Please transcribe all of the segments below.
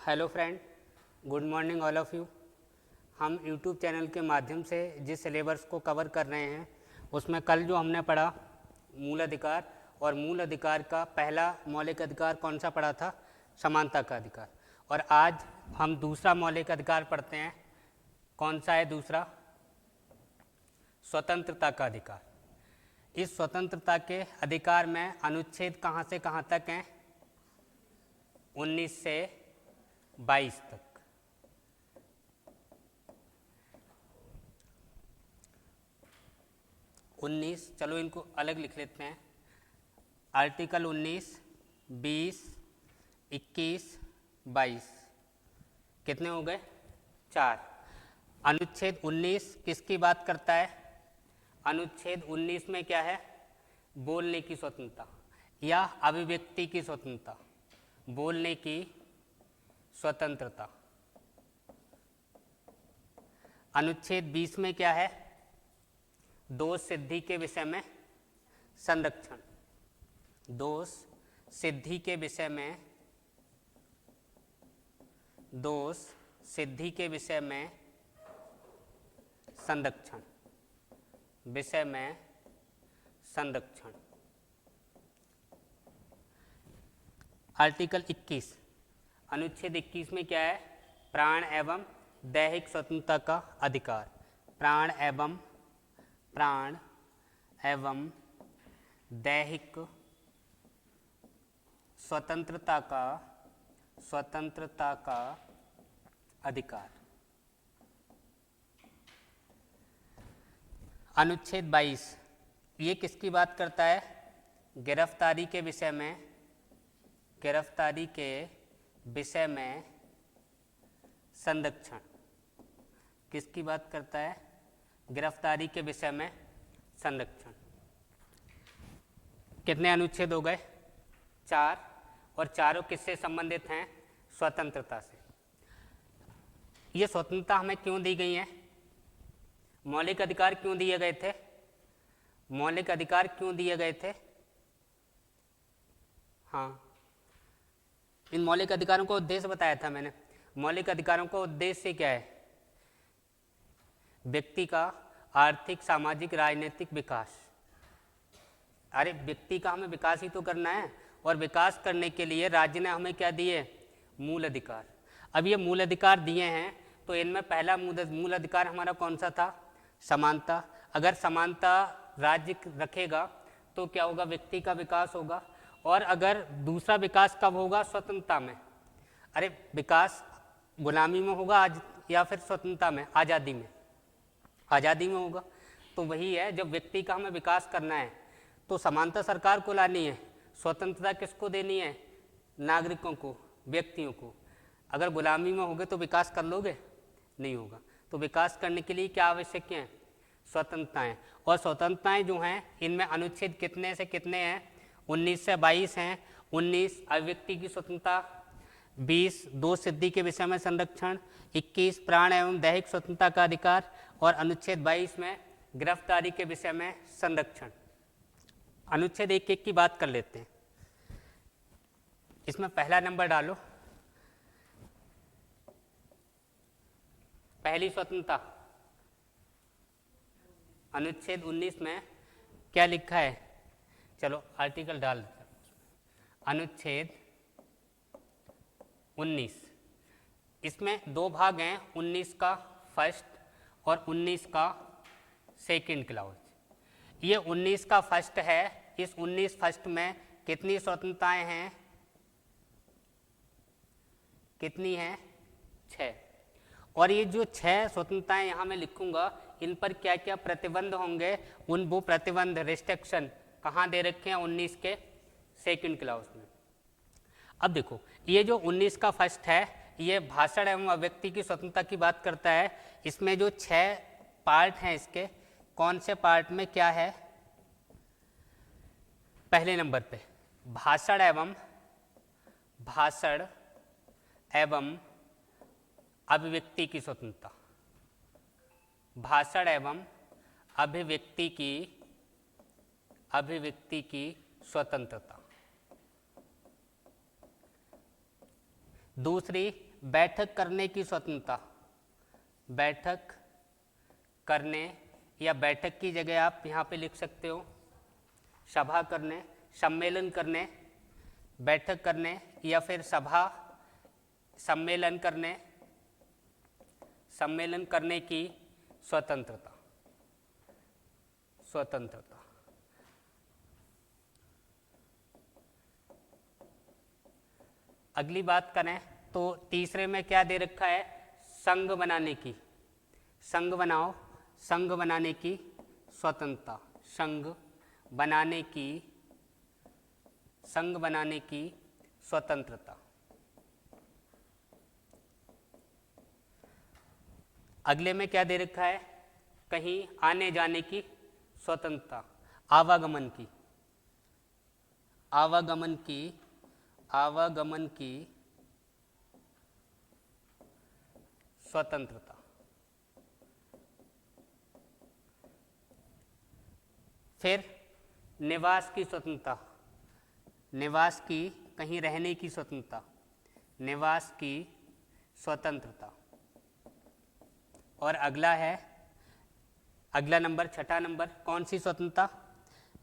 Hello friend, good morning all of you. हम YouTube channel के माध्यम से जिस सिलेबस को कवर कर रहे हैं उसमें कल जो हमने पढ़ा मूल अधिकार, और मूल अधिकार का पहला मौलिक अधिकार कौन सा पढ़ा था? समानता का अधिकार। और आज हम दूसरा मौलिक अधिकार पढ़ते हैं। कौन सा है दूसरा? स्वतंत्रता का अधिकार। इस स्वतंत्रता के अधिकार में अनुच्छेद कहाँ से कहाँ तक हैं? 19 से 22 तक। चलो इनको अलग लिख लेते हैं। आर्टिकल 19, 20, 21, 22 कितने हो गए? 4। अनुच्छेद 19 किसकी बात करता है? अनुच्छेद 19 में क्या है? बोलने की स्वतंत्रता या अभिव्यक्ति की स्वतंत्रता, बोलने की स्वतंत्रता। अनुच्छेद 20 में क्या है? दोष सिद्धि के विषय में संरक्षण। दोष सिद्धि के विषय में, दोष सिद्धि के विषय में संरक्षण, विषय में संरक्षण। आर्टिकल 21, अनुच्छेद 21 में क्या है? प्राण एवं दैहिक स्वतंत्रता का अधिकार। प्राण एवं दैहिक स्वतंत्रता का अधिकार। अनुच्छेद 22 ये किसकी बात करता है? गिरफ्तारी के विषय में, गिरफ्तारी के विषय में संरक्षण। किसकी बात करता है? गिरफ्तारी के विषय में संरक्षण। कितने अनुच्छेद हो गए? 4। और चारों किससे संबंधित हैं? स्वतंत्रता से। ये स्वतंत्रता हमें क्यों दी गई है? मौलिक अधिकार क्यों दिए गए थे? मौलिक अधिकार क्यों दिए गए थे? हाँ, इन मौलिक अधिकारों का उद्देश्य बताया था मैंने। मौलिक अधिकारों का उद्देश्य क्या है? व्यक्ति का आर्थिक, सामाजिक, राजनीतिक विकास। अरे व्यक्ति का हमें विकास ही तो करना है, और विकास करने के लिए राज्य ने हमें क्या दिए? मूल अधिकार। अब ये मूल अधिकार दिए हैं तो इनमें पहला मूल अधिकार हमारा कौन सा था? समानता। अगर समानता राज्य रखेगा तो क्या होगा? व्यक्ति का विकास होगा। और अगर दूसरा विकास कब होगा? स्वतंत्रता में। अरे विकास गुलामी में होगा आज, या फिर स्वतंत्रता में, आज़ादी में? आज़ादी में होगा। तो वही है, जब व्यक्ति का हमें विकास करना है तो समानता सरकार को लानी है, स्वतंत्रता किसको देनी है? नागरिकों को, व्यक्तियों को। अगर गुलामी में होगे तो विकास कर लोगे? नहीं होगा। तो विकास करने के लिए क्या आवश्यक है? स्वतंत्रताएं। और स्वतंत्रताएं जो हैं इनमें अनुच्छेद कितने से कितने हैं? 19 से 22 हैं। 19 अभिव्यक्ति की स्वतंत्रता, 20 दोष सिद्धि के विषय में संरक्षण, 21 प्राण एवं दैहिक स्वतंत्रता का अधिकार, और अनुच्छेद 22 में गिरफ्तारी के विषय में संरक्षण। अनुच्छेद 1 की बात कर लेते हैं। इसमें पहला नंबर डालो। पहली स्वतंत्रता, अनुच्छेद 19 में क्या लिखा है? चलो आर्टिकल डाल देते हैं। अनुच्छेद 19, इसमें दो भाग हैं, 19 का फर्स्ट और 19 का सेकंड क्लाउज। ये 19 का फर्स्ट है। इस 19 फर्स्ट में कितनी स्वतंत्रताएं हैं? कितनी हैं? 6। और ये जो 6 स्वतंत्रताएं यहाँ मैं लिखूंगा, इन पर क्या क्या प्रतिबंध होंगे, वो प्रतिबंध, रिस्ट्रिक्शन कहाँ दे रखे हैं? 19 के सेकंड क्लाउज में। अब देखो, ये जो 19 का फर्स्ट है ये भाषण एवं अभिव्यक्ति की स्वतंत्रता की बात करता है। इसमें जो 6 पार्ट हैं इसके, कौन से पार्ट में क्या है? पहले नंबर पे भाषण एवं अभिव्यक्ति की स्वतंत्रता। भाषण एवं अभिव्यक्ति की स्वतंत्रता। दूसरी बैठक करने की स्वतंत्रता, बैठक करने या बैठक की जगह आप यहाँ पे लिख सकते हो सभा करने, सम्मेलन करने, बैठक करने या फिर सभा सम्मेलन करने, सम्मेलन करने की स्वतंत्रता, स्वतंत्रता। अगली बात करें तो तीसरे में क्या दे रखा है, संघ बनाने की, संघ बनाओ, संघ बनाने की स्वतंत्रता, संघ बनाने की, संघ बनाने की स्वतंत्रता। अगले में क्या दे रखा है, कहीं आने जाने की स्वतंत्रता, आवागमन की, आवागमन की, आवागमन की स्वतंत्रता। फिर निवास की स्वतंत्रता, निवास की, कहीं रहने की स्वतंत्रता, निवास की स्वतंत्रता। और अगला है, अगला नंबर, छठा नंबर, कौन सी स्वतंत्रता,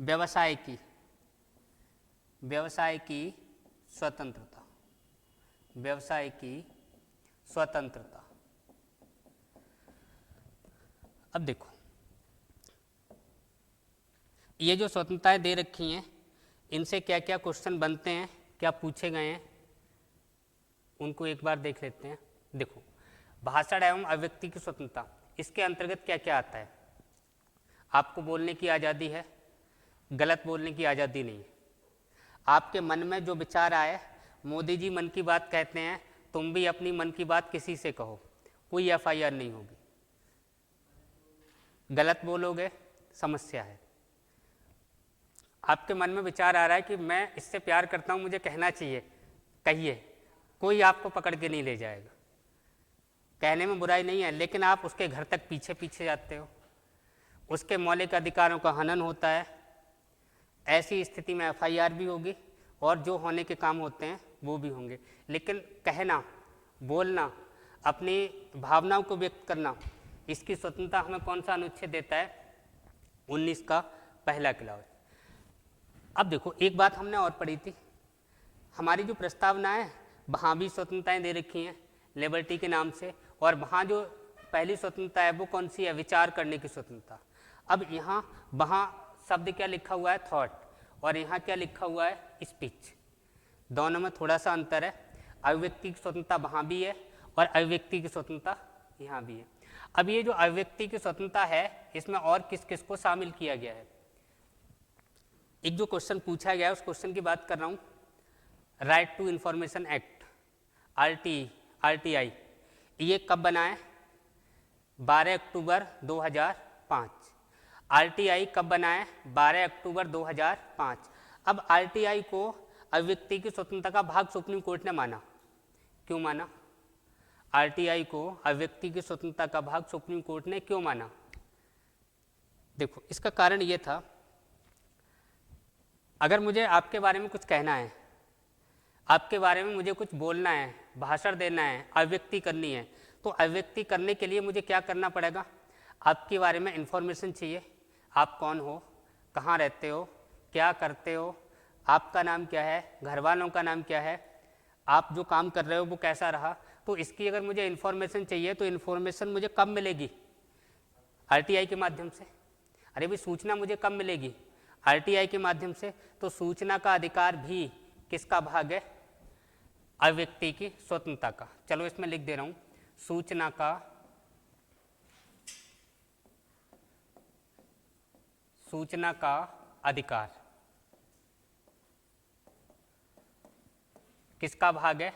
व्यवसाय की, व्यवसाय की स्वतंत्रता, व्यवसाय की स्वतंत्रता। अब देखो ये जो स्वतंत्रताएं दे रखी हैं इनसे क्या क्या क्वेश्चन बनते हैं, क्या पूछे गए हैं, उनको एक बार देख लेते हैं। देखो भाषण एवं अभिव्यक्ति की स्वतंत्रता, इसके अंतर्गत क्या क्या आता है, आपको बोलने की आज़ादी है, गलत बोलने की आज़ादी नहीं है। आपके मन में जो विचार आए, मोदी जी मन की बात कहते हैं, तुम भी अपनी मन की बात किसी से कहो, कोई एफआईआर नहीं होगी। गलत बोलोगे समस्या है। आपके मन में विचार आ रहा है कि मैं इससे प्यार करता हूँ, मुझे कहना चाहिए, कहिए, कोई आपको पकड़ के नहीं ले जाएगा। कहने में बुराई नहीं है, लेकिन आप उसके घर तक पीछे पीछे जाते हो, उसके मौलिक अधिकारों का हनन होता है। ऐसी स्थिति में एफआईआर भी होगी और जो होने के काम होते हैं वो भी होंगे। लेकिन कहना, बोलना, अपनी भावनाओं को व्यक्त करना, इसकी स्वतंत्रता हमें कौन सा अनुच्छेद देता है, 19 का पहला क्लॉज। अब देखो एक बात हमने और पढ़ी थी, हमारी जो प्रस्तावना है वहाँ भी स्वतंत्रताएं दे रखी हैं लिबर्टी के नाम से, और वहाँ जो पहली स्वतंत्रता है वो कौन सी है, विचार करने की स्वतंत्रता। अब यहाँ वहाँ शब्द क्या लिखा हुआ है, थॉट, और यहाँ क्या लिखा हुआ है, स्पीच। दोनों में थोड़ा सा अंतर है। अभिव्यक्ति की स्वतंत्रता वहाँ भी है और अभिव्यक्ति की स्वतंत्रता यहाँ भी है। अब ये जो अभिव्यक्ति की स्वतंत्रता है इसमें और किस किस को शामिल किया गया है, एक जो क्वेश्चन पूछा गया है उस क्वेश्चन की बात कर रहा हूँ। Right to information act, RTI, ये कब बना है, 12 अक्टूबर 2005। RTI कब बना है, 12 अक्टूबर 2005। अब RTI को अभिव्यक्ति की स्वतंत्रता का भाग सुप्रीम कोर्ट ने माना। क्यों माना, RTI को अभिव्यक्ति की स्वतंत्रता का भाग सुप्रीम कोर्ट ने क्यों माना? देखो इसका कारण ये था, अगर मुझे आपके बारे में कुछ कहना है, आपके बारे में मुझे कुछ बोलना है, भाषण देना है, अभिव्यक्ति करनी है, तो अभिव्यक्ति करने के लिए मुझे क्या करना पड़ेगा, आपके बारे में इन्फॉर्मेशन चाहिए। आप कौन हो, कहाँ रहते हो, क्या करते हो, आपका नाम क्या है, घर वालों का नाम क्या है, आप जो काम कर रहे हो वो कैसा रहा। तो इसकी अगर मुझे इन्फॉर्मेशन चाहिए तो इन्फॉर्मेशन मुझे कब मिलेगी, RTI के माध्यम से। अरे भाई सूचना मुझे कब मिलेगी, RTI के माध्यम से। तो सूचना का अधिकार भी किसका भाग है, अभिव्यक्ति की स्वतंत्रता का। चलो इसमें लिख दे रहा हूँ, सूचना का, सूचना का अधिकार किसका भाग है,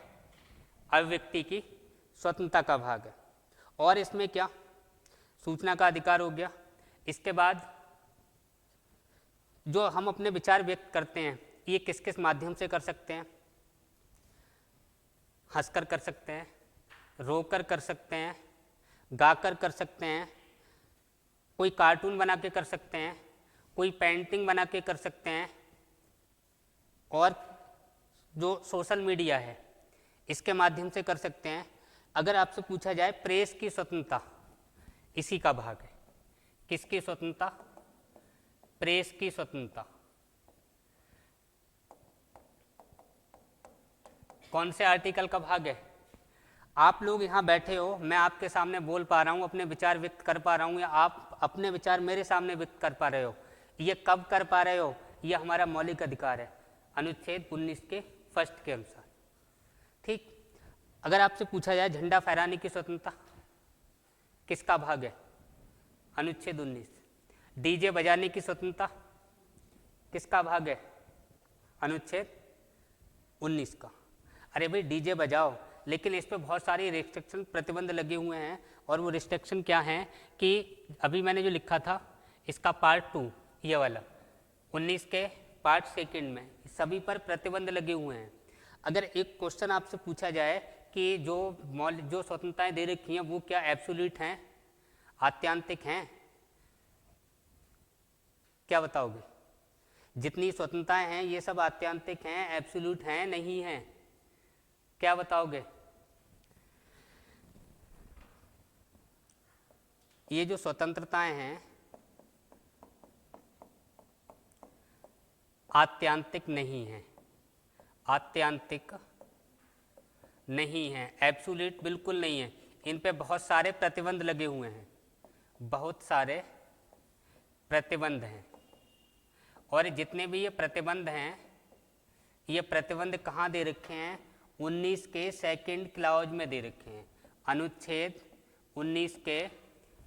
अभिव्यक्ति की स्वतंत्रता का भाग है। और इसमें क्या, सूचना का अधिकार हो गया, इसके बाद जो हम अपने विचार व्यक्त करते हैं ये किस किस माध्यम से कर सकते हैं, हंसकर कर सकते हैं, रोकर कर सकते हैं, गाकर कर सकते हैं, कोई कार्टून बना के कर सकते हैं, कोई पेंटिंग बना के कर सकते हैं, और जो सोशल मीडिया है इसके माध्यम से कर सकते हैं। अगर आपसे पूछा जाए प्रेस की स्वतंत्रता, इसी का भाग है। किसकी स्वतंत्रता? प्रेस की स्वतंत्रता। कौन से आर्टिकल का भाग है? आप लोग यहाँ बैठे हो, मैं आपके सामने बोल पा रहा हूँ, अपने विचार व्यक्त कर पा रहा हूँ, या आप अपने विचार मेरे सामने व्यक्त कर पा रहे हो। ये कब कर पा रहे हो? ये हमारा मौलिक अधिकार है, अनुच्छेद 19 के फर्स्ट के अनुसार। ठीक। अगर आपसे पूछा जाए झंडा फहराने की स्वतंत्रता किसका भाग है? अनुच्छेद 19। डीजे बजाने की स्वतंत्रता किसका भाग है? अनुच्छेद 19 का। अरे भाई डीजे बजाओ, लेकिन इस पे बहुत सारी रिस्ट्रिक्शन, प्रतिबंध लगे हुए हैं। और वो रिस्ट्रिक्शन क्या हैं कि अभी मैंने जो लिखा था इसका पार्ट 2, ये वाला 19 के पार्ट 2 में सभी पर प्रतिबंध लगे हुए हैं। अगर एक क्वेश्चन आपसे पूछा जाए कि जो स्वतंत्रताएं दे रखी हैं वो क्या एब्सोल्यूट हैं, आत्यांतिक हैं, क्या बताओगे? जितनी स्वतंत्रताएं हैं ये सब आत्यांतिक हैं, एब्सोल्यूट हैं, नहीं हैं? क्या बताओगे? ये जो स्वतंत्रताएं हैं आत्यांतिक नहीं हैं, आत्यांतिक नहीं हैं, एब्सोल्यूट बिल्कुल नहीं है। इन पे बहुत सारे प्रतिबंध लगे हुए हैं, बहुत सारे प्रतिबंध हैं। और जितने भी ये प्रतिबंध हैं, ये प्रतिबंध कहाँ दे रखे हैं? 19 के सेकंड क्लॉज में दे रखे हैं, अनुच्छेद 19 के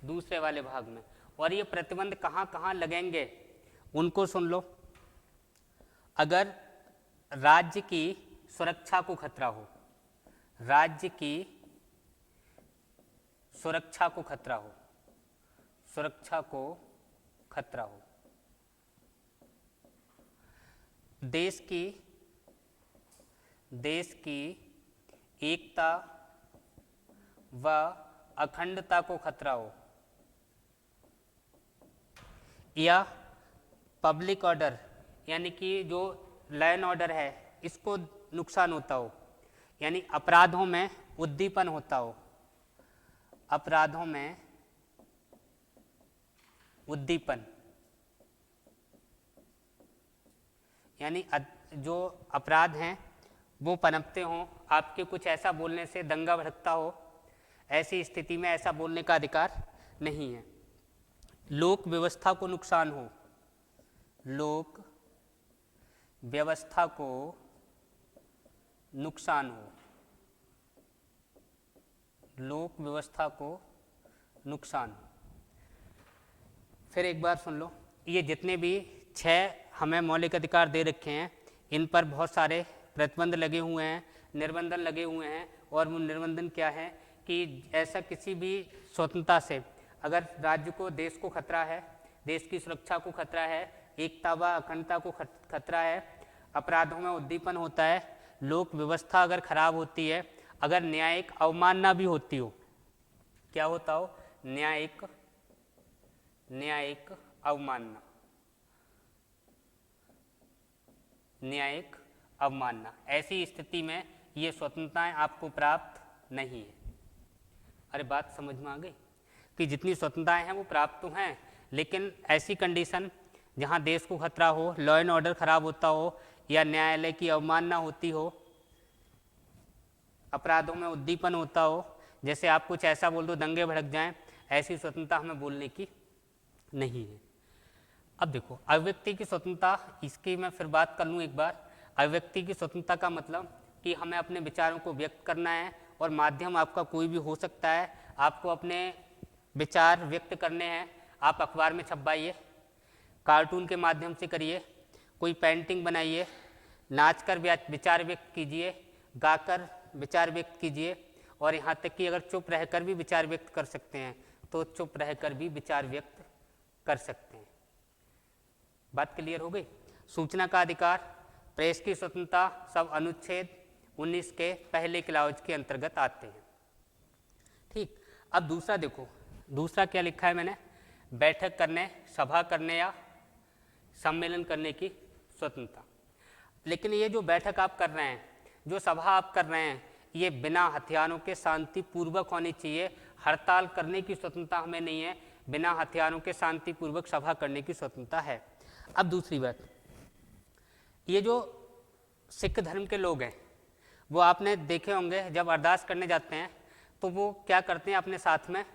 दूसरे वाले भाग में। और ये प्रतिबंध कहाँ कहाँ लगेंगे उनको सुन लो। अगर राज्य की सुरक्षा को खतरा हो, राज्य की सुरक्षा को खतरा हो, सुरक्षा को खतरा हो, देश की एकता व अखंडता को खतरा हो, या पब्लिक ऑर्डर यानी कि जो लॉ एंड ऑर्डर है इसको नुकसान होता हो, यानी अपराधों में उद्दीपन होता हो, अपराधों में उद्दीपन, यानी जो अपराध हैं वो पनपते हों, आपके कुछ ऐसा बोलने से दंगा भड़कता हो, ऐसी स्थिति में ऐसा बोलने का अधिकार नहीं है। लोक व्यवस्था को नुकसान हो, लोक व्यवस्था को नुकसान हो, लोक व्यवस्था को नुकसान हो। फिर एक बार सुन लो, ये जितने भी 6 हमें मौलिक अधिकार दे रखे हैं इन पर बहुत सारे प्रतिबंध लगे हुए हैं, निर्बंधन लगे हुए हैं। और वो निर्बंधन क्या है कि ऐसा किसी भी स्वतंत्रता से अगर राज्य को, देश को खतरा है, देश की सुरक्षा को खतरा है, एकता व अखंडता को खतरा है, अपराधों में उद्दीपन होता है, लोक व्यवस्था अगर खराब होती है, अगर न्यायिक अवमानना भी होती हो, क्या होता हो? न्यायिक अवमानना, न्यायिक अवमानना, ऐसी स्थिति में ये स्वतंत्रताएं आपको प्राप्त नहीं है। अरे बात समझ में आ गई कि जितनी स्वतंत्रताएं हैं वो प्राप्त तो हैं, लेकिन ऐसी कंडीशन जहां देश को खतरा हो, लॉ एंड ऑर्डर खराब होता हो, या न्यायालय की अवमानना होती हो, अपराधों में उद्दीपन होता हो, जैसे आप कुछ ऐसा बोल दो दंगे भड़क जाएं, ऐसी स्वतंत्रता हमें बोलने की नहीं है। अब देखो अभिव्यक्ति की स्वतंत्रता, इसकी मैं फिर बात कर लूँ एक बार। अभिव्यक्ति की स्वतंत्रता का मतलब कि हमें अपने विचारों को व्यक्त करना है, और माध्यम आपका कोई भी हो सकता है। आपको अपने विचार व्यक्त करने हैं, आप अखबार में छपवाइए, कार्टून के माध्यम से करिए, कोई पेंटिंग बनाइए, नाचकर विचार व्यक्त कीजिए, गाकर विचार व्यक्त कीजिए, और यहाँ तक कि अगर चुप रहकर भी विचार व्यक्त कर सकते हैं तो चुप रहकर भी विचार व्यक्त कर सकते हैं। बात क्लियर हो गई? सूचना का अधिकार, प्रेस की स्वतंत्रता, सब अनुच्छेद 19 के पहले क्लॉज के अंतर्गत आते हैं। ठीक। अब दूसरा देखो, दूसरा क्या लिखा है मैंने? बैठक करने, सभा करने या सम्मेलन करने की स्वतंत्रता। लेकिन ये जो बैठक आप कर रहे हैं, जो सभा आप कर रहे हैं, ये बिना हथियारों के शांतिपूर्वक होनी चाहिए। हड़ताल करने की स्वतंत्रता हमें नहीं है, बिना हथियारों के शांतिपूर्वक सभा करने की स्वतंत्रता है। अब दूसरी बात, ये जो सिख धर्म के लोग हैं वो आपने देखे होंगे जब अरदास करने जाते हैं तो वो क्या करते हैं, अपने साथ में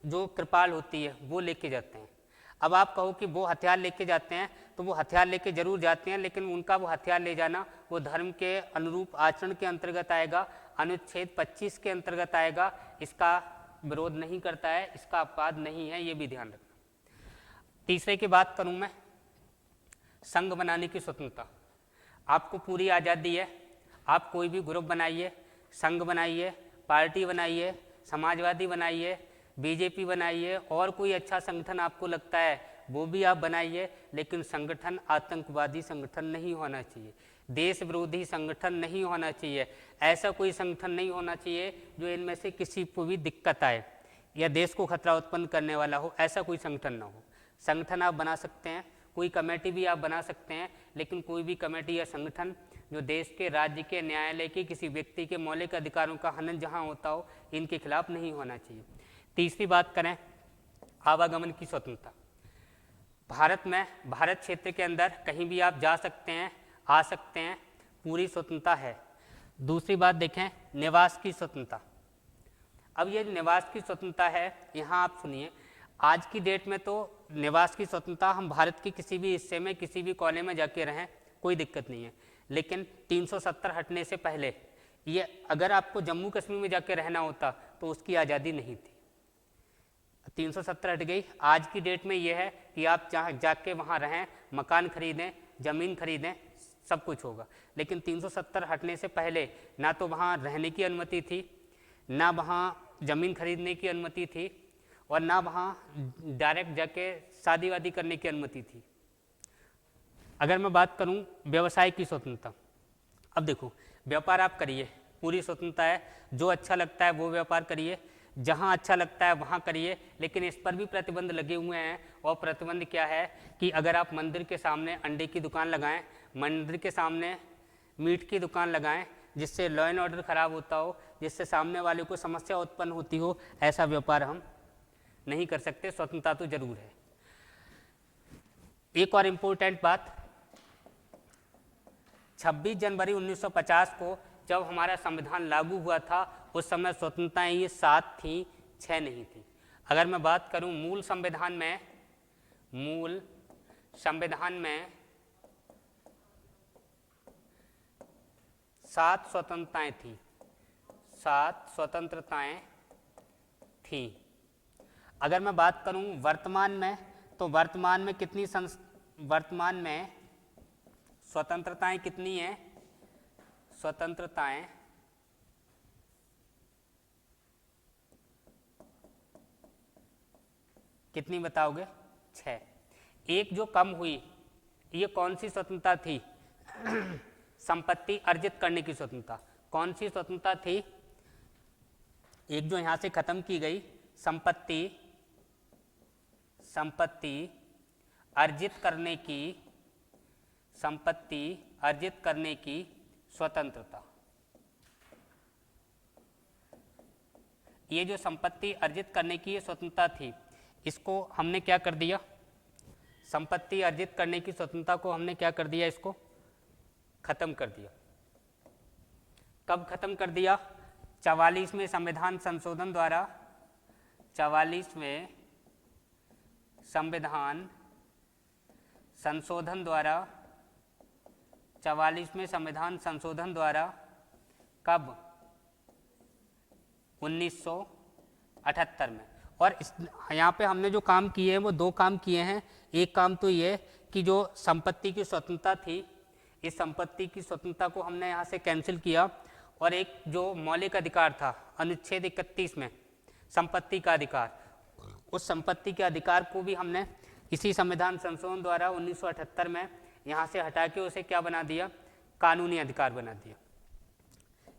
जो कृपाल होती है वो लेके जाते हैं। अब आप कहो कि वो हथियार लेके जाते हैं तो वो हथियार लेके जरूर जाते हैं, लेकिन उनका वो हथियार ले जाना वो धर्म के अनुरूप आचरण के अंतर्गत आएगा, अनुच्छेद 25 के अंतर्गत आएगा। इसका विरोध नहीं करता है, इसका अपवाद नहीं है, ये भी ध्यान रखना। तीसरे की बात करूं मैं, संघ बनाने की स्वतंत्रता। आपको पूरी आज़ादी है, आप कोई भी ग्रुप बनाइए, संघ बनाइए, पार्टी बनाइए, समाजवादी बनाइए, बीजेपी बनाइए, और कोई अच्छा संगठन आपको लगता है वो भी आप बनाइए, लेकिन संगठन आतंकवादी संगठन नहीं होना चाहिए, देश विरोधी संगठन नहीं होना चाहिए। ऐसा कोई संगठन नहीं होना चाहिए जो इनमें से किसी को भी दिक्कत आए या देश को खतरा उत्पन्न करने वाला हो, ऐसा कोई संगठन ना हो। संगठन आप बना सकते हैं, कोई कमेटी भी आप बना सकते हैं, लेकिन कोई भी कमेटी या संगठन जो देश के, राज्य के, न्यायालय के, किसी व्यक्ति के मौलिक अधिकारों का हनन जहां होता हो, इनके खिलाफ नहीं होना चाहिए। तीसरी बात करें, आवागमन की स्वतंत्रता। भारत में, भारत क्षेत्र के अंदर कहीं भी आप जा सकते हैं, आ सकते हैं, पूरी स्वतंत्रता है। दूसरी बात देखें, निवास की स्वतंत्रता। अब ये निवास की स्वतंत्रता है, यहाँ आप सुनिए, आज की डेट में तो निवास की स्वतंत्रता, हम भारत के किसी भी हिस्से में, किसी भी कोने में जाके रहें, कोई दिक्कत नहीं है। लेकिन 370 हटने से पहले ये, अगर आपको जम्मू कश्मीर में जाके रहना होता तो उसकी आज़ादी नहीं थी। 370 हट गई, आज की डेट में ये है कि आप जहाँ जाके वहाँ रहें, मकान खरीदें, ज़मीन खरीदें, सब कुछ होगा। लेकिन 370 हटने से पहले ना तो वहाँ रहने की अनुमति थी, ना वहाँ ज़मीन खरीदने की अनुमति थी, और ना वहाँ डायरेक्ट जाके शादी वादी करने की अनुमति थी। अगर मैं बात करूं व्यवसाय की स्वतंत्रता, अब देखो, व्यापार आप करिए, पूरी स्वतंत्रता है, जो अच्छा लगता है वो व्यापार करिए, जहां अच्छा लगता है वहां करिए, लेकिन इस पर भी प्रतिबंध लगे हुए हैं। और प्रतिबंध क्या है कि अगर आप मंदिर के सामने अंडे की दुकान लगाएं, मंदिर के सामने मीट की दुकान लगाएं, जिससे लॉ एंड ऑर्डर खराब होता हो, जिससे सामने वाले को समस्या उत्पन्न होती हो, ऐसा व्यापार हम नहीं कर सकते। स्वतंत्रता तो जरूर है। एक और इम्पोर्टेंट बात, 26 जनवरी 1950 को जब हमारा संविधान लागू हुआ था, उस समय स्वतंत्रताएं ये 7 थी, 6 नहीं थी। अगर मैं बात करूं मूल संविधान में 7 स्वतंत्रताएं थी, 7 स्वतंत्रताएं थी। अगर मैं बात करूं वर्तमान में, तो वर्तमान में कितनी वर्तमान में स्वतंत्रताएं कितनी हैं? स्वतंत्रताएं कितनी बताओगे? 6। एक जो कम हुई, ये कौन सी स्वतंत्रता थी? संपत्ति अर्जित करने की स्वतंत्रता। कौन सी स्वतंत्रता थी? एक जो यहां से खत्म की गई, संपत्ति अर्जित करने की स्वतंत्रता। ये जो संपत्ति अर्जित करने की स्वतंत्रता थी, इसको हमने क्या कर दिया? संपत्ति अर्जित करने की स्वतंत्रता को हमने क्या कर दिया? इसको खत्म कर दिया। कब खत्म कर दिया? 44वें संविधान संशोधन द्वारा, 44वें संविधान संशोधन द्वारा, 44वें संविधान संशोधन द्वारा। कब? 1978 में। और यहाँ पे हमने जो काम किए हैं वो 2 काम किए हैं। एक काम तो ये कि जो संपत्ति की स्वतंत्रता थी, इस संपत्ति की स्वतंत्रता को हमने यहाँ से कैंसिल किया, और एक जो मौलिक अधिकार था अनुच्छेद 31 में संपत्ति का अधिकार, उस संपत्ति के अधिकार को भी हमने इसी संविधान संशोधन द्वारा 1978 में यहाँ से हटा के उसे क्या बना दिया? कानूनी अधिकार बना दिया।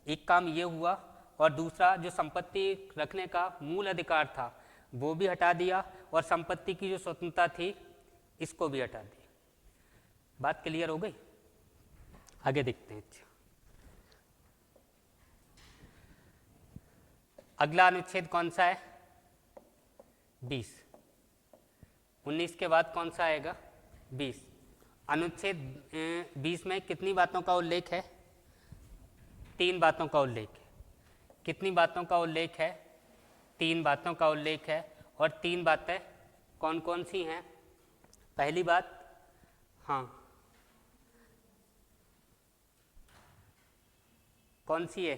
एक काम ये हुआ, और दूसरा जो संपत्ति रखने का मूल अधिकार था वो भी हटा दिया, और संपत्ति की जो स्वतंत्रता थी इसको भी हटा दिया। बात क्लियर हो गई? आगे देखते हैं। अगला अनुच्छेद कौन सा है? 20। 19 के बाद कौन सा आएगा? 20। अनुच्छेद 20 में कितनी बातों का उल्लेख है? 3 बातों का उल्लेख है। कितनी बातों का उल्लेख है? 3 बातों का उल्लेख है। और 3 बातें कौन कौन सी हैं? पहली बात, हाँ, कौन सी है?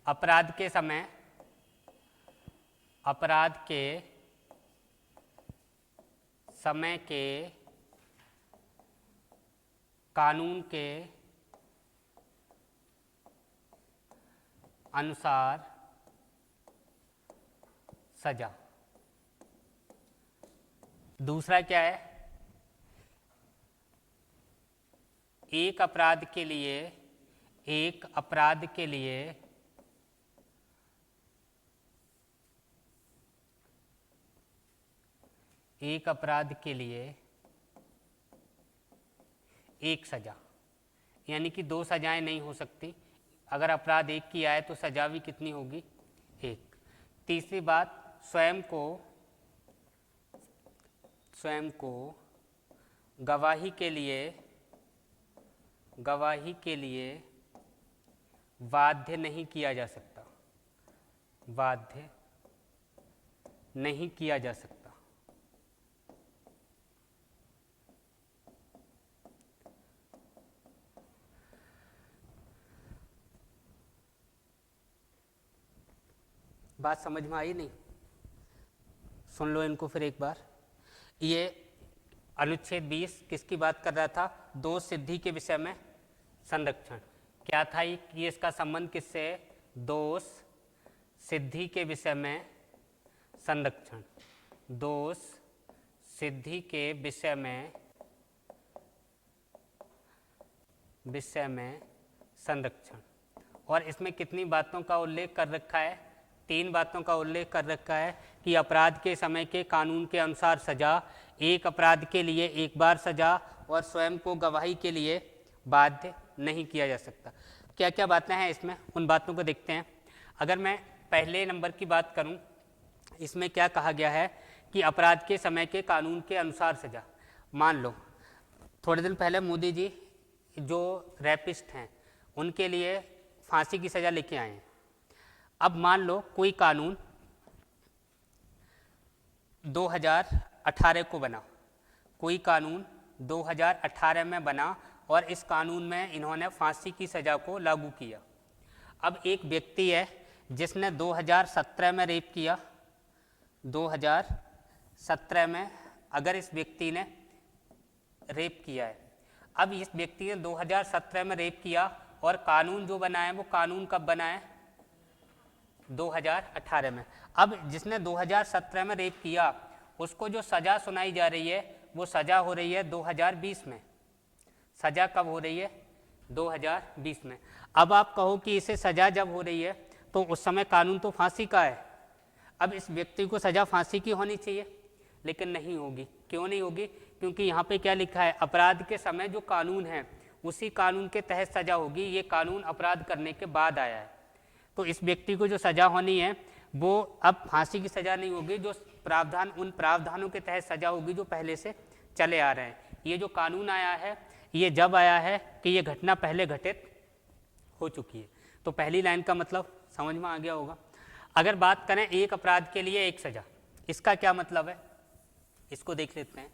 अपराध के समय के कानून के अनुसार सजा। दूसरा क्या है? एक अपराध के लिए एक अपराध के लिए एक सजा, यानी कि 2 सजाएं नहीं हो सकती। अगर अपराध एक किया है तो सजा भी कितनी होगी? एक। तीसरी बात, स्वयं को गवाही के लिए बाध्य नहीं किया जा सकता। बात समझ में आई नहीं? सुन लो इनको फिर एक बार। ये अनुच्छेद 20 किसकी बात कर रहा था? दोष सिद्धि के विषय में संरक्षण। क्या था ये? इसका संबंध किससे? दोष सिद्धि के विषय में संरक्षण। दोष सिद्धि के विषय में संरक्षण। और इसमें कितनी बातों का उल्लेख कर रखा है? 3 बातों का उल्लेख कर रखा है कि अपराध के समय के कानून के अनुसार सजा, एक अपराध के लिए एक बार सजा, और स्वयं को गवाही के लिए बाध्य नहीं किया जा सकता। क्या क्या बातें हैं इसमें, उन बातों को देखते हैं। अगर मैं पहले नंबर की बात करूं, इसमें क्या कहा गया है कि अपराध के समय के कानून के अनुसार सजा। मान लो थोड़े दिन पहले मोदी जी जो रैपिस्ट हैं उनके लिए फांसी की सज़ा लेके आए हैं। अब मान लो कोई कानून 2018 को बना, कोई कानून 2018 में बना और इस कानून में इन्होंने फांसी की सज़ा को लागू किया। अब एक व्यक्ति है जिसने 2017 में रेप किया, 2017 में अगर इस व्यक्ति ने रेप किया है, अब इस व्यक्ति ने 2017 में रेप किया और कानून जो बना है वो कानून कब बना है? 2018 में। अब जिसने 2017 में रेप किया उसको जो सज़ा सुनाई जा रही है वो सज़ा हो रही है 2020 में। सज़ा कब हो रही है? 2020 में। अब आप कहो कि इसे सज़ा जब हो रही है तो उस समय कानून तो फांसी का है। अब इस व्यक्ति को सज़ा फांसी की होनी चाहिए, लेकिन नहीं होगी। क्यों नहीं होगी? क्योंकि यहाँ पे क्या लिखा है? अपराध के समय जो कानून है उसी कानून के तहत सज़ा होगी। ये कानून अपराध करने के बाद आया है, तो इस व्यक्ति को जो सज़ा होनी है वो अब फांसी की सज़ा नहीं होगी, जो प्रावधान उन प्रावधानों के तहत सज़ा होगी जो पहले से चले आ रहे हैं। ये जो कानून आया है ये जब आया है कि ये घटना पहले घटित हो चुकी है। तो पहली लाइन का मतलब समझ में आ गया होगा। अगर बात करें एक अपराध के लिए एक सज़ा, इसका क्या मतलब है? इसको देख लेते हैं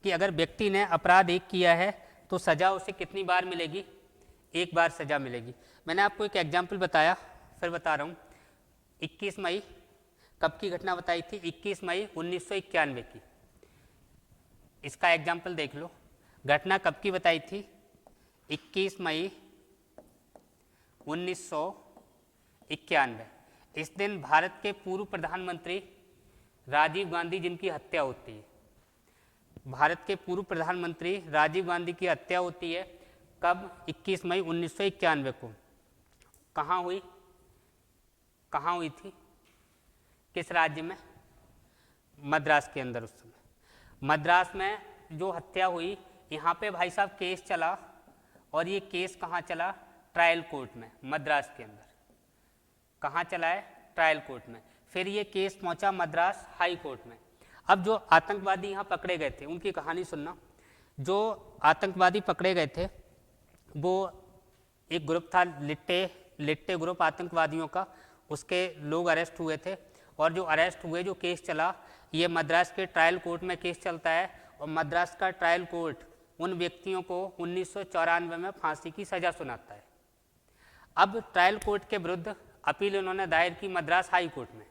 कि अगर व्यक्ति ने अपराध एक किया है तो सज़ा उसे कितनी बार मिलेगी? एक बार सज़ा मिलेगी। मैंने आपको एक एग्जाम्पल बताया, फिर बता रहा हूँ। 21 मई कब की घटना बताई थी? 21 मई 1991 की। इसका एग्जाम्पल देख लो। घटना कब की बताई थी? 21 मई 1991। इस दिन भारत के पूर्व प्रधानमंत्री राजीव गांधी जिनकी हत्या होती है, भारत के पूर्व प्रधानमंत्री राजीव गांधी की हत्या होती है। कब? 21 मई 1991 को। कहाँ हुई? कहाँ हुई थी? किस राज्य में? मद्रास के अंदर। उस समय मद्रास में जो हत्या हुई, यहाँ पे भाई साहब केस चला और ये केस कहाँ चला? ट्रायल कोर्ट में, मद्रास के अंदर। कहाँ चला है? ट्रायल कोर्ट में। फिर ये केस पहुँचा मद्रास हाई कोर्ट में। अब जो आतंकवादी यहाँ पकड़े गए थे उनकी कहानी सुनना। जो आतंकवादी पकड़े गए थे वो एक ग्रुप था, लिट्टे ग्रुप आतंकवादियों का, उसके लोग अरेस्ट हुए थे। और जो अरेस्ट हुए, जो केस चला, ये मद्रास के ट्रायल कोर्ट में केस चलता है। और मद्रास का ट्रायल कोर्ट उन व्यक्तियों को 1994 में फांसी की सज़ा सुनाता है। अब ट्रायल कोर्ट के विरुद्ध अपील उन्होंने दायर की मद्रास हाई कोर्ट में,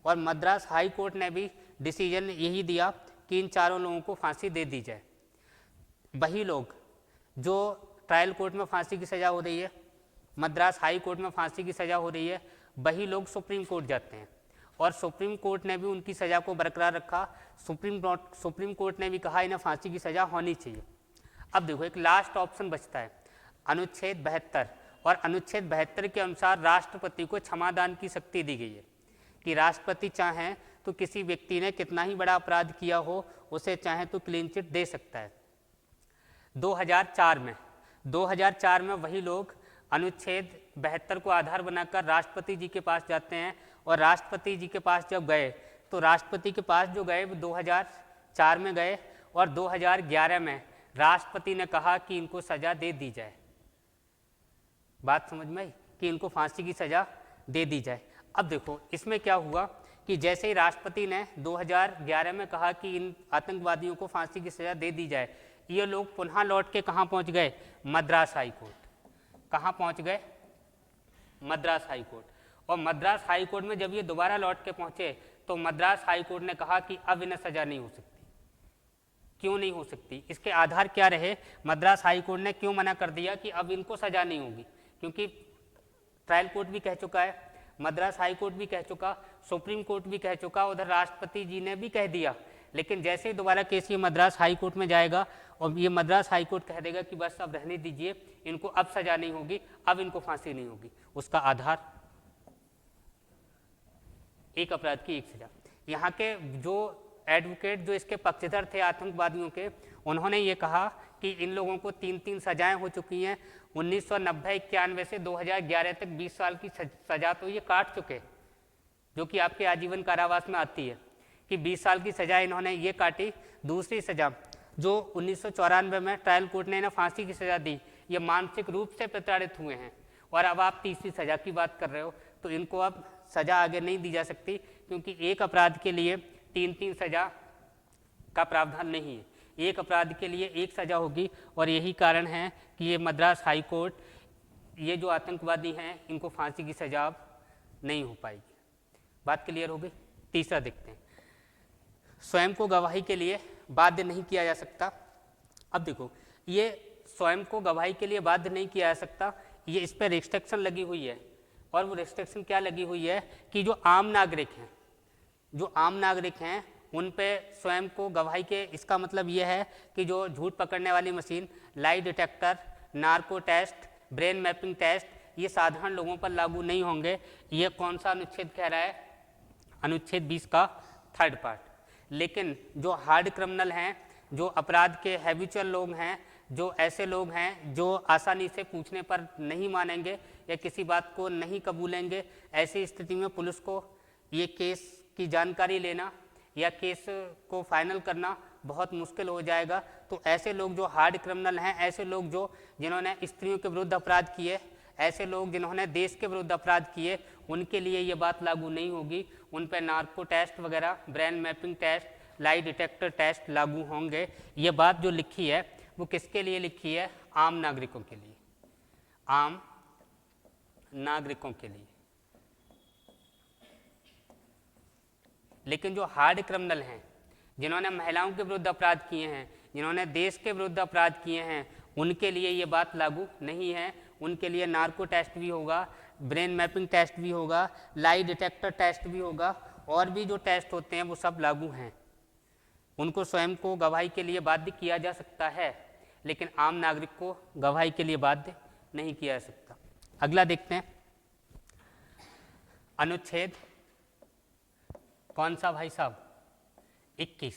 और मद्रास हाई कोर्ट ने भी डिसीजन यही दिया कि इन चारों लोगों को फांसी दे दी जाए। वही लोग जो ट्रायल कोर्ट में फांसी की सज़ा हो रही है, मद्रास हाई कोर्ट में फांसी की सज़ा हो रही है, वही लोग सुप्रीम कोर्ट जाते हैं और सुप्रीम कोर्ट ने भी उनकी सज़ा को बरकरार रखा। सुप्रीम कोर्ट ने भी कहा इन्हें फांसी की सज़ा होनी चाहिए। अब देखो, एक लास्ट ऑप्शन बचता है अनुच्छेद 72, और अनुच्छेद 72 के अनुसार राष्ट्रपति को क्षमादान की शक्ति दी गई है कि राष्ट्रपति चाहें तो किसी व्यक्ति ने कितना ही बड़ा अपराध किया हो उसे चाहें तो क्लीन चिट दे सकता है। 2004 में वही लोग अनुच्छेद 72 को आधार बनाकर राष्ट्रपति जी के पास जाते हैं, और राष्ट्रपति जी के पास जब गए तो राष्ट्रपति के पास जो गए वो 2004 में गए, और 2011 में राष्ट्रपति ने कहा कि इनको सज़ा दे दी जाए। बात समझ में आई कि इनको फांसी की सज़ा दे दी जाए। अब देखो, इसमें क्या हुआ कि जैसे ही राष्ट्रपति ने 2011 में कहा कि इन आतंकवादियों को फांसी की सज़ा दे दी जाए, ये लोग पुनः लौट के कहाँ पहुँच गए? Madras high court. कहाँ पहुँच गए? Madras high court. और मद्रास हाई कोर्ट में जब ये दोबारा लौट के पहुँचे तो मद्रास हाई कोर्ट ने कहा कि अब इन्हें सज़ा नहीं हो सकती। क्यों नहीं हो सकती? इसके आधार क्या रहे? मद्रास हाई कोर्ट ने क्यों मना कर दिया कि अब इनको सज़ा नहीं होगी? क्योंकि ट्रायल कोर्ट भी कह चुका है, मद्रास हाई कोर्ट भी कह चुका, सुप्रीम कोर्ट भी कह चुका, उधर राष्ट्रपति जी ने भी कह दिया। लेकिन जैसे ही दोबारा केस ये मद्रास हाई कोर्ट में जाएगा और ये मद्रास हाई कोर्ट कह देगा कि बस अब रहने दीजिए, इनको अब सज़ा नहीं होगी, अब इनको फांसी नहीं होगी, उसका आधार एक अपराध की एक सज़ा। यहाँ के जो एडवोकेट, जो इसके पक्षधर थे आतंकवादियों के, उन्होंने ये कहा कि इन लोगों को 3 सजाएं हो चुकी हैं। 1990-91 से 2011 तक 20 साल की सज़ा तो ये काट चुके, जो कि आपके आजीवन कारावास में आती है, कि 20 साल की सज़ा इन्होंने ये काटी। दूसरी सज़ा जो 1994 में ट्रायल कोर्ट ने इन्हें फांसी की सज़ा दी, ये मानसिक रूप से प्रताड़ित हुए हैं। और अब आप तीसरी सज़ा की बात कर रहे हो, तो इनको अब सज़ा आगे नहीं दी जा सकती, क्योंकि एक अपराध के लिए 3 सज़ा का प्रावधान नहीं है। एक अपराध के लिए एक सज़ा होगी, और यही कारण है कि ये मद्रास हाई कोर्ट, ये जो आतंकवादी हैं, इनको फांसी की सज़ा अब नहीं हो पाएगी। बात क्लियर हो गई? तीसरा देखते हैं, स्वयं को गवाही के लिए बाध्य नहीं किया जा सकता। अब देखो, ये स्वयं को गवाही के लिए बाध्य नहीं किया जा सकता, ये इस पर रिस्ट्रिक्शन लगी हुई है। और वो रिस्ट्रिक्शन क्या लगी हुई है कि जो आम नागरिक हैं उन पे स्वयं को गवाही के, इसका मतलब ये है कि जो झूठ पकड़ने वाली machine, lie detector, narco test, brain mapping test, ये साधारण लोगों पर लागू नहीं होंगे। ये कौन सा अनुच्छेद कह रहा है? अनुच्छेद 20 का 3rd पार्ट। लेकिन जो हार्ड क्रिमिनल हैं, जो अपराध के हैबिचुअल लोग हैं, जो ऐसे लोग हैं जो आसानी से पूछने पर नहीं मानेंगे या किसी बात को नहीं कबूलेंगे, ऐसी स्थिति में पुलिस को ये केस की जानकारी लेना या केस को फाइनल करना बहुत मुश्किल हो जाएगा। तो ऐसे लोग जो हार्ड क्रिमिनल हैं, ऐसे लोग जिन्होंने स्त्रियों के विरुद्ध अपराध किए, ऐसे लोग जिन्होंने देश के विरुद्ध अपराध किए, उनके लिए ये बात लागू नहीं होगी। उन पर नार्को टेस्ट वगैरह, brain mapping test, lie detector test लागू होंगे। ये बात जो लिखी है वो किसके लिए लिखी है? आम नागरिकों के लिए, आम नागरिकों के लिए। लेकिन जो हार्ड क्रिमिनल हैं, जिन्होंने महिलाओं के विरुद्ध अपराध किए हैं, जिन्होंने देश के विरुद्ध अपराध किए हैं, उनके लिए ये बात लागू नहीं है। उनके लिए नार्को टेस्ट भी होगा, ब्रेन मैपिंग टेस्ट भी होगा, लाई डिटेक्टर टेस्ट भी होगा, और भी जो टेस्ट होते हैं वो सब लागू हैं। उनको स्वयं को गवाही के लिए बाध्य किया जा सकता है, लेकिन आम नागरिक को गवाही के लिए बाध्य नहीं किया जा सकता। अगला देखते हैं, अनुच्छेद कौन सा भाई साहब? 21।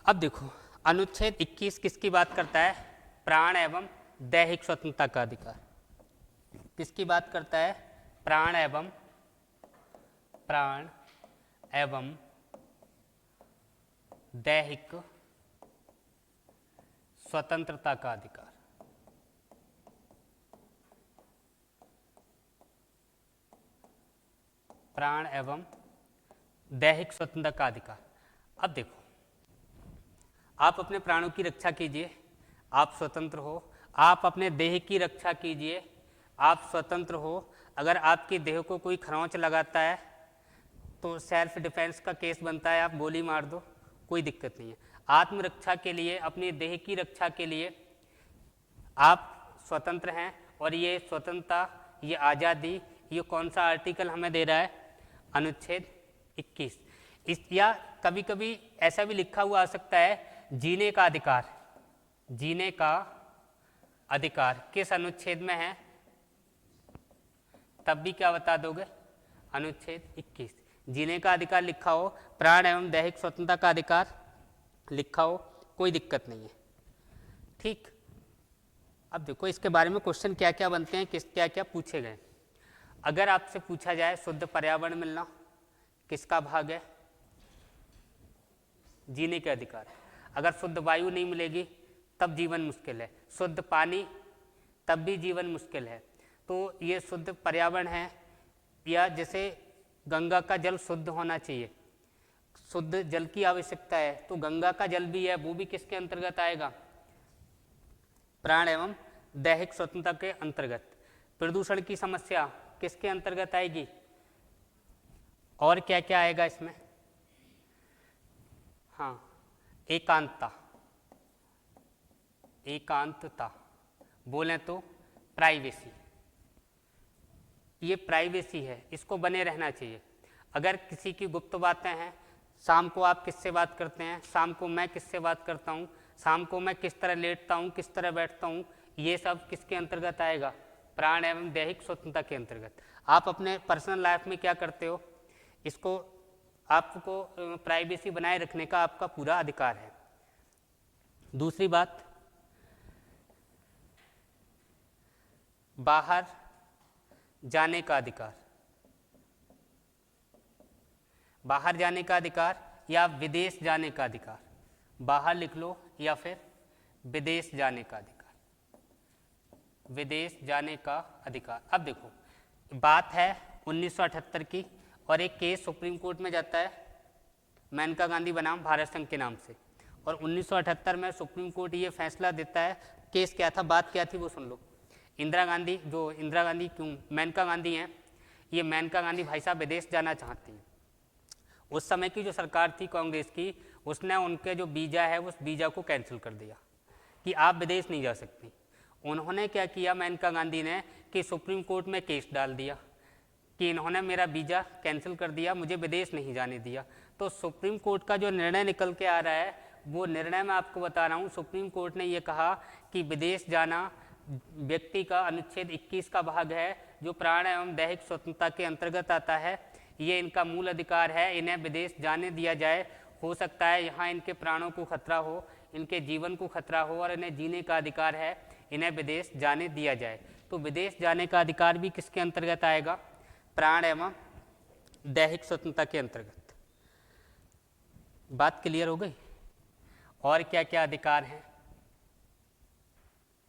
अब देखो, अनुच्छेद 21 किसकी बात करता है? प्राण एवं दैहिक स्वतंत्रता का अधिकार। किसकी बात करता है? प्राण एवं दैहिक स्वतंत्रता का अधिकार। प्राण एवं दैहिक स्वतंत्रता का अधिकार। अब देखो, आप अपने प्राणों की रक्षा कीजिए, आप स्वतंत्र हो। आप अपने देह की रक्षा कीजिए, आप स्वतंत्र हो। अगर आपकी देह को कोई खरोंच लगाता है तो सेल्फ डिफेंस का केस बनता है, आप गोली मार दो, कोई दिक्कत नहीं है। आत्मरक्षा के लिए, अपनी देह की रक्षा के लिए आप स्वतंत्र हैं। और ये स्वतंत्रता, ये आज़ादी, ये कौन सा आर्टिकल हमें दे रहा है? अनुच्छेद 21। इस या कभी कभी ऐसा भी लिखा हुआ आ सकता है, जीने का अधिकार। जीने का अधिकार किस अनुच्छेद में है? तब भी क्या बता दोगे? अनुच्छेद 21। जीने का अधिकार लिखा हो, प्राण एवं दैहिक स्वतंत्रता का अधिकार लिखा हो, कोई दिक्कत नहीं है। ठीक। अब देखो इसके बारे में क्वेश्चन क्या क्या बनते हैं, क्या क्या पूछे गए। अगर आपसे पूछा जाए शुद्ध पर्यावरण मिलना किसका भाग है? जीने के अधिकार। अगर शुद्ध वायु नहीं मिलेगी तब जीवन मुश्किल है, शुद्ध पानी तब भी जीवन मुश्किल है। तो ये शुद्ध पर्यावरण है। या जैसे गंगा का जल शुद्ध होना चाहिए, शुद्ध जल की आवश्यकता है, तो गंगा का जल भी है, वो भी किसके अंतर्गत आएगा? प्राण एवं दैहिक स्वतंत्रता के अंतर्गत। प्रदूषण की समस्या किसके अंतर्गत आएगी? और क्या क्या आएगा इसमें? हाँ, एकांतता बोलें तो प्राइवेसी। ये प्राइवेसी है, इसको बने रहना चाहिए। अगर किसी की गुप्त बातें हैं, शाम को आप किससे बात करते हैं, शाम को मैं किससे बात करता हूँ, शाम को मैं किस तरह लेटता हूँ, किस तरह बैठता हूँ, ये सब किसके अंतर्गत आएगा? प्राण एवं दैहिक स्वतंत्रता के अंतर्गत। आप अपने पर्सनल लाइफ में क्या करते हो, इसको आपको प्राइवेसी बनाए रखने का आपका पूरा अधिकार है। दूसरी बात, बाहर जाने का अधिकार। बाहर जाने का अधिकार या विदेश जाने का अधिकार, बाहर लिख लो, या फिर विदेश जाने का अधिकार। विदेश जाने का अधिकार। अब देखो, बात है 1978 की, और एक केस सुप्रीम कोर्ट में जाता है मेनका गांधी बनाम भारत संघ के नाम से, और 1978 में सुप्रीम कोर्ट ये फैसला देता है। केस क्या था, बात क्या थी, वो सुन लो। इंदिरा गांधी क्यों मेनका गांधी हैं, ये मेनका गांधी भाई साहब विदेश जाना चाहती हैं। उस समय की जो सरकार थी कांग्रेस की, उसने उनके जो वीज़ा है उस वीज़ा को कैंसिल कर दिया कि आप विदेश नहीं जा सकती। उन्होंने क्या किया मेनका गांधी ने, कि सुप्रीम कोर्ट में केस डाल दिया कि इन्होंने मेरा वीज़ा कैंसिल कर दिया, मुझे विदेश नहीं जाने दिया। तो सुप्रीम कोर्ट का जो निर्णय निकल के आ रहा है, वो निर्णय मैं आपको बता रहा हूँ। सुप्रीम कोर्ट ने ये कहा कि विदेश जाना व्यक्ति का अनुच्छेद 21 का भाग है, जो प्राण एवं दैहिक स्वतंत्रता के अंतर्गत आता है। ये इनका मूल अधिकार है, इन्हें विदेश जाने दिया जाए। हो सकता है यहाँ इनके प्राणों को खतरा हो, इनके जीवन को खतरा हो, और इन्हें जीने का अधिकार है, इन्हें विदेश जाने दिया जाए। तो विदेश जाने का अधिकार भी किसके अंतर्गत आएगा? प्राण एवं दैहिक स्वतंत्रता के अंतर्गत। बात क्लियर हो गई? और क्या क्या अधिकार हैं?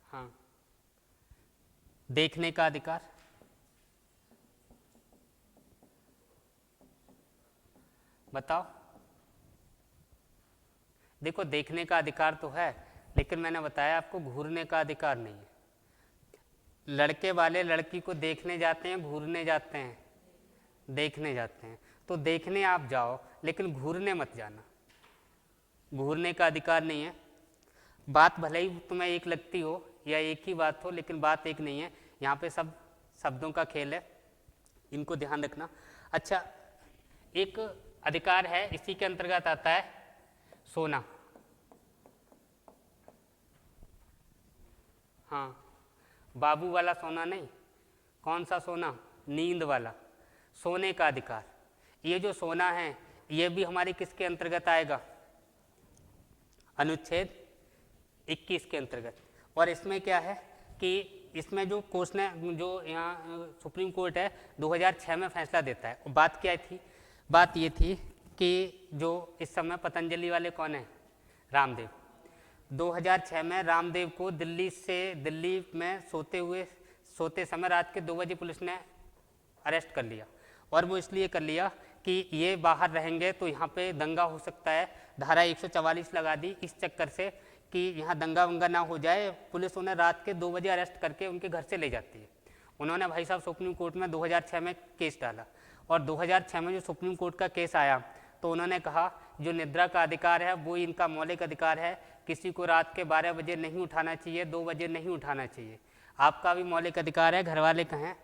हाँ, देखने का अधिकार। बताओ। देखो, देखने का अधिकार तो है, लेकिन मैंने बताया आपको घूरने का अधिकार नहीं है। लड़के वाले लड़की को देखने जाते हैं, घूरने जाते हैं? देखने जाते हैं। तो देखने आप जाओ, लेकिन घूरने मत जाना। घूरने का अधिकार नहीं है। बात भले ही तुम्हें एक लगती हो या एक ही बात हो, लेकिन बात एक नहीं है। यहाँ पे सब शब्दों का खेल है, इनको ध्यान रखना। अच्छा, एक अधिकार है, इसी के अंतर्गत आता है सोना। हाँ, बाबू वाला सोना नहीं, कौन सा सोना? नींद वाला। सोने का अधिकार। ये जो सोना है, ये भी हमारी किसके अंतर्गत आएगा? अनुच्छेद 21 के अंतर्गत। और इसमें क्या है कि इसमें जो क्वेश्चन है, जो यहाँ सुप्रीम कोर्ट है 2006 में फैसला देता है। और बात क्या थी? बात ये थी कि जो इस समय पतंजलि वाले कौन है? रामदेव। 2006 में रामदेव को दिल्ली में सोते समय रात के 2 बजे पुलिस ने अरेस्ट कर लिया। और वो इसलिए कर लिया कि ये बाहर रहेंगे तो यहाँ पे दंगा हो सकता है, धारा 144 लगा दी इस चक्कर से कि यहाँ दंगा वंगा ना हो जाए। पुलिस उन्हें रात के 2 बजे अरेस्ट करके उनके घर से ले जाती है। उन्होंने भाई साहब सुप्रीम कोर्ट में 2006 में केस डाला, और 2006 में जो सुप्रीम कोर्ट का केस आया तो उन्होंने कहा जो निद्रा का अधिकार है वो इनका मौलिक अधिकार है, किसी को रात के 12 बजे नहीं उठाना चाहिए, 2 बजे नहीं उठाना चाहिए। आपका भी मौलिक अधिकार है, घर वाले कहें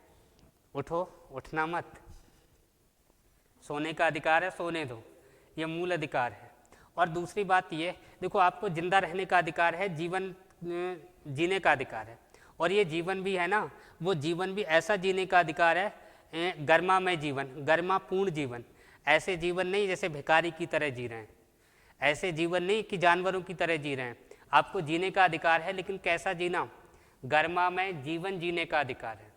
उठो, उठना मत, सोने का अधिकार है, सोने दो, ये मूल अधिकार है। और दूसरी बात ये देखो, आपको जिंदा रहने का अधिकार है, जीवन जीने का अधिकार है। और ये जीवन भी है ना, वो जीवन भी ऐसा जीने का अधिकार है, गरिमामय जीवन, गरिमापूर्ण जीवन। ऐसे जीवन नहीं जैसे भिखारी की तरह जी रहे हैं, ऐसे जीवन नहीं कि जानवरों की तरह जी रहे हैं। आपको जीने का अधिकार है, लेकिन कैसा जीना? गरिमामय जीवन जीने का अधिकार है।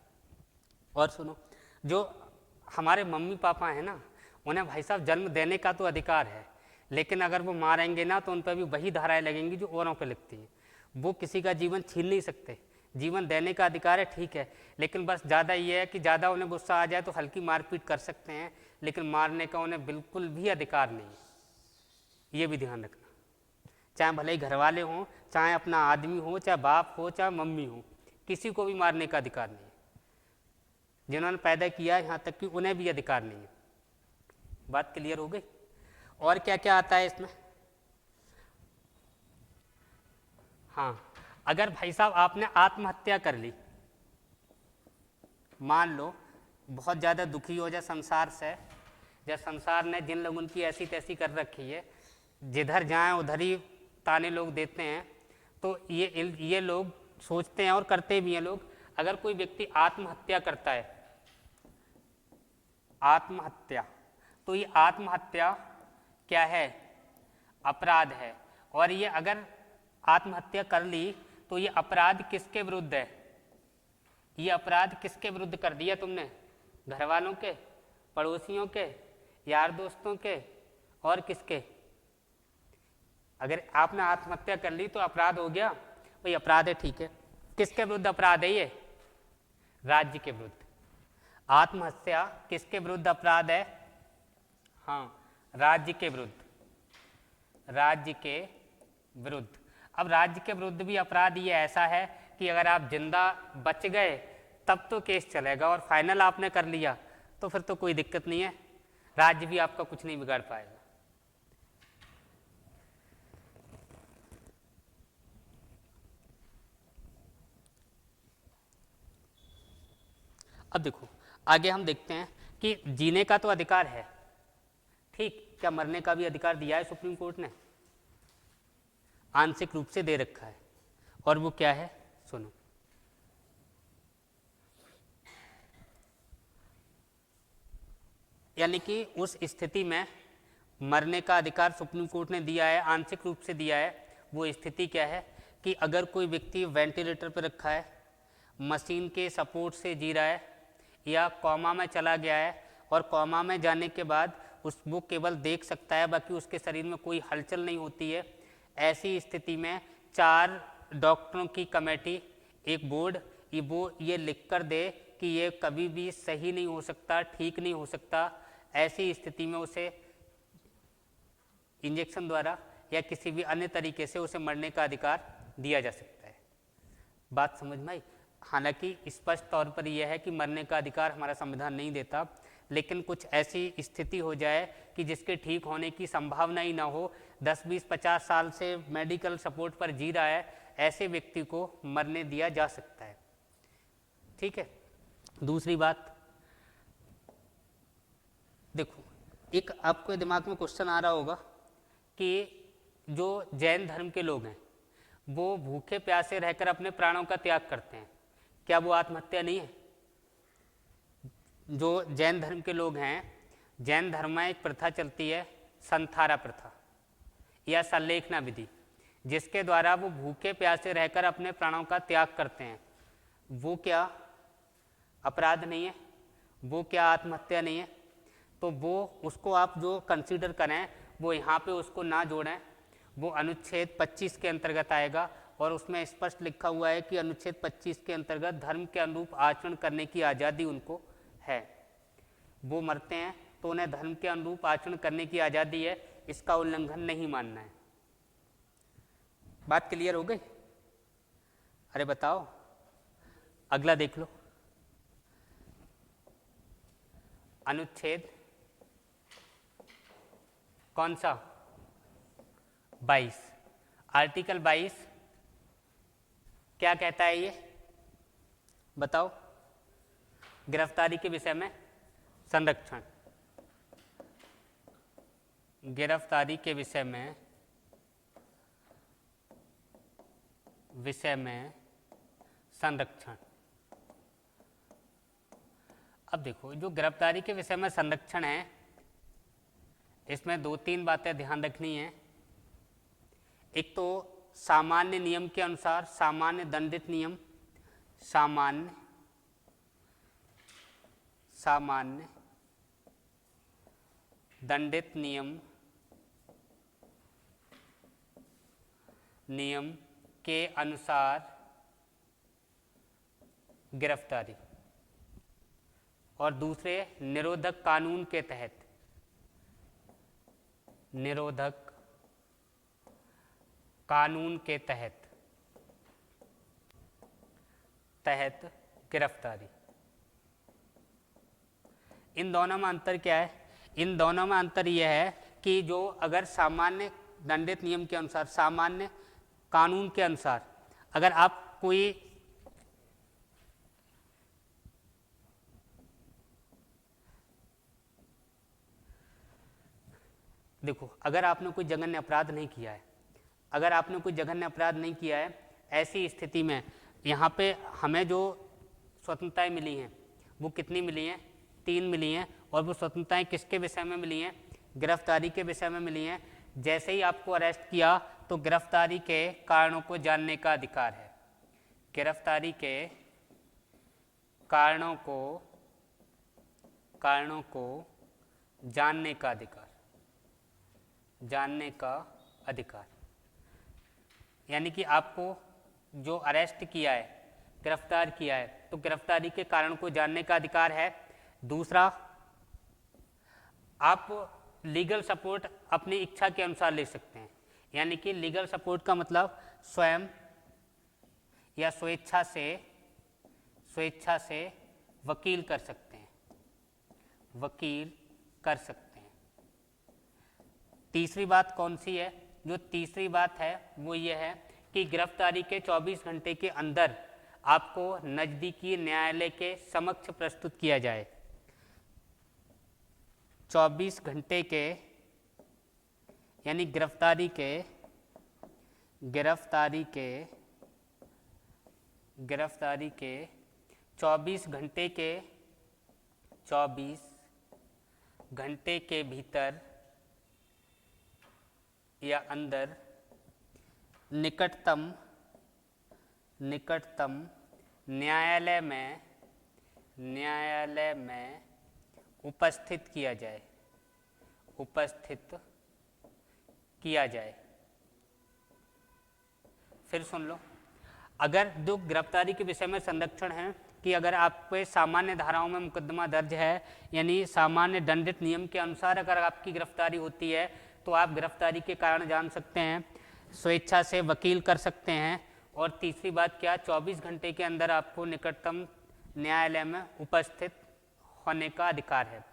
और सुनो, जो हमारे मम्मी पापा हैं ना, उन्हें भाई साहब जन्म देने का तो अधिकार है, लेकिन अगर वो मारेंगे ना तो उन पर भी वही धाराएं लगेंगी जो औरों पर लगती हैं। वो किसी का जीवन छीन नहीं सकते। जीवन देने का अधिकार है, ठीक है, लेकिन बस ज़्यादा ये है कि ज़्यादा उन्हें गुस्सा आ जाए तो हल्की मारपीट कर सकते हैं, लेकिन मारने का उन्हें बिल्कुल भी अधिकार नहीं है। ये भी ध्यान रखना, चाहे भले ही घर वाले हों, चाहे अपना आदमी हो, चाहे बाप हो, चाहे मम्मी हो, किसी को भी मारने का अधिकार नहीं है। जिन्होंने पैदा किया यहाँ तक कि उन्हें भी अधिकार नहीं है। बात क्लियर हो गई? और क्या क्या आता है इसमें? हाँ, अगर भाई साहब आपने आत्महत्या कर ली, मान लो बहुत ज़्यादा दुखी हो जाए संसार से, या संसार ने जिन लोगों की ऐसी तैसी कर रखी है, जिधर जाएं उधर ही ताने लोग देते हैं, तो ये लोग सोचते हैं और करते भी हैं लोग। अगर कोई व्यक्ति आत्महत्या करता है, आत्महत्या, तो ये आत्महत्या क्या है? अपराध है। और ये अगर आत्महत्या कर ली तो ये अपराध किसके विरुद्ध है? ये अपराध किसके विरुद्ध कर दिया तुमने? घर वालों के, पड़ोसियों के, यार दोस्तों के, और किसके? अगर आपने आत्महत्या कर ली तो अपराध हो गया, भाई अपराध है, ठीक है। किसके विरुद्ध अपराध है ये? राज्य के विरुद्ध। आत्महत्या किसके विरुद्ध अपराध है? हाँ, राज्य के विरुद्ध, राज्य के विरुद्ध। अब राज्य के विरुद्ध भी अपराध ये ऐसा है कि अगर आप जिंदा बच गए तब तो केस चलेगा, और फाइनल आपने कर लिया तो फिर तो कोई दिक्कत नहीं है, राज्य भी आपका कुछ नहीं बिगाड़ पाएगा। अब देखो आगे हम देखते हैं कि जीने का तो अधिकार है, ठीक, क्या मरने का भी अधिकार दिया है सुप्रीम कोर्ट ने? आंशिक रूप से दे रखा है। और वो क्या है? सुनो, यानी कि उस स्थिति में मरने का अधिकार सुप्रीम कोर्ट ने दिया है, आंशिक रूप से दिया है। वो स्थिति क्या है कि अगर कोई व्यक्ति वेंटिलेटर पर रखा है, मशीन के सपोर्ट से जी रहा है, या कोमा में चला गया है, और कोमा में जाने के बाद वो केवल देख सकता है, बाकी उसके शरीर में कोई हलचल नहीं होती है। ऐसी स्थिति में 4 डॉक्टरों की कमेटी, एक बोर्ड, ये लिख कर दे कि ये कभी भी सही नहीं हो सकता, ठीक नहीं हो सकता। ऐसी स्थिति में उसे इंजेक्शन द्वारा या किसी भी अन्य तरीके से उसे मरने का अधिकार दिया जा सकता है। बात समझ में आई? हालांकि स्पष्ट तौर पर यह है कि मरने का अधिकार हमारा संविधान नहीं देता, लेकिन कुछ ऐसी स्थिति हो जाए कि जिसके ठीक होने की संभावना ही ना हो, 10, 20, 50 साल से मेडिकल सपोर्ट पर जी रहा है, ऐसे व्यक्ति को मरने दिया जा सकता है, ठीक है। दूसरी बात देखो, एक आपके दिमाग में क्वेश्चन आ रहा होगा कि जो जैन धर्म के लोग हैं वो भूखे प्यासे रहकर अपने प्राणों का त्याग करते हैं, क्या वो आत्महत्या नहीं है? जो जैन धर्म के लोग हैं, जैन धर्म में एक प्रथा चलती है, संथारा प्रथा या संलेखना विधि। जिसके द्वारा वो भूखे प्यासे रहकर अपने प्राणों का त्याग करते हैं, वो क्या अपराध नहीं है? वो क्या आत्महत्या नहीं है? तो वो उसको आप जो कंसीडर करें वो यहाँ पे उसको ना जोड़ें, वो अनुच्छेद 25 के अंतर्गत आएगा और उसमें स्पष्ट लिखा हुआ है कि अनुच्छेद 25 के अंतर्गत धर्म के अनुरूप आचरण करने की आज़ादी उनको है। वो मरते हैं तो उन्हें धर्म के अनुरूप आचरण करने की आज़ादी है, इसका उल्लंघन नहीं मानना है। बात क्लियर हो गई? अरे बताओ, अगला देख लो, अनुच्छेद कौन सा? 22, आर्टिकल 22 क्या कहता है? ये बताओ। गिरफ्तारी के विषय में संरक्षण, गिरफ्तारी के विषय में संरक्षण। अब देखो, जो गिरफ्तारी के विषय में संरक्षण है, इसमें 2-3 बातें ध्यान रखनी है। एक तो सामान्य नियम के अनुसार, सामान्य दंडित नियम, सामान्य दंडित नियम के अनुसार गिरफ्तारी, और दूसरे निरोधक कानून के तहत, निरोधक कानून के तहत गिरफ्तारी। इन दोनों में अंतर क्या है? इन दोनों में अंतर यह है कि जो अगर सामान्य दंडित नियम के अनुसार, सामान्य कानून के अनुसार अगर आप कोई देखो, अगर आपने कोई जघन्य अपराध नहीं किया है, अगर आपने कोई जघन्य अपराध नहीं किया है, ऐसी स्थिति में यहाँ पे हमें जो स्वतंत्रताएं मिली हैं वो कितनी मिली हैं? 3 मिली हैं। और वो स्वतंत्रताएं किसके विषय में मिली हैं? गिरफ्तारी के विषय में मिली हैं। जैसे ही आपको अरेस्ट किया तो गिरफ्तारी के कारणों को जानने का अधिकार है, गिरफ्तारी के कारणों को जानने का अधिकार, यानी कि आपको जो अरेस्ट किया है, गिरफ्तार किया है, तो गिरफ्तारी के कारण को जानने का अधिकार है। दूसरा, आप लीगल सपोर्ट अपनी इच्छा के अनुसार ले सकते हैं, यानी कि लीगल सपोर्ट का मतलब स्वयं या स्वेच्छा से वकील कर सकते हैं, तीसरी बात कौन सी है? जो तीसरी बात है वो ये है कि गिरफ्तारी के 24 घंटे के अंदर आपको नज़दीकी न्यायालय के समक्ष प्रस्तुत किया जाए। 24 घंटे के, यानी गिरफ्तारी के 24 घंटे के भीतर या अंदर निकटतम न्यायालय में उपस्थित किया जाए। फिर सुन लो, अगर जो गिरफ्तारी के विषय में संरक्षण है कि अगर आप पे सामान्य धाराओं में मुकदमा दर्ज है, यानी सामान्य दंडित नियम के अनुसार अगर आपकी गिरफ्तारी होती है तो आप गिरफ्तारी के कारण जान सकते हैं, स्वेच्छा से वकील कर सकते हैं, और तीसरी बात क्या? 24 घंटे के अंदर आपको निकटतम न्यायालय में उपस्थित होने का अधिकार है।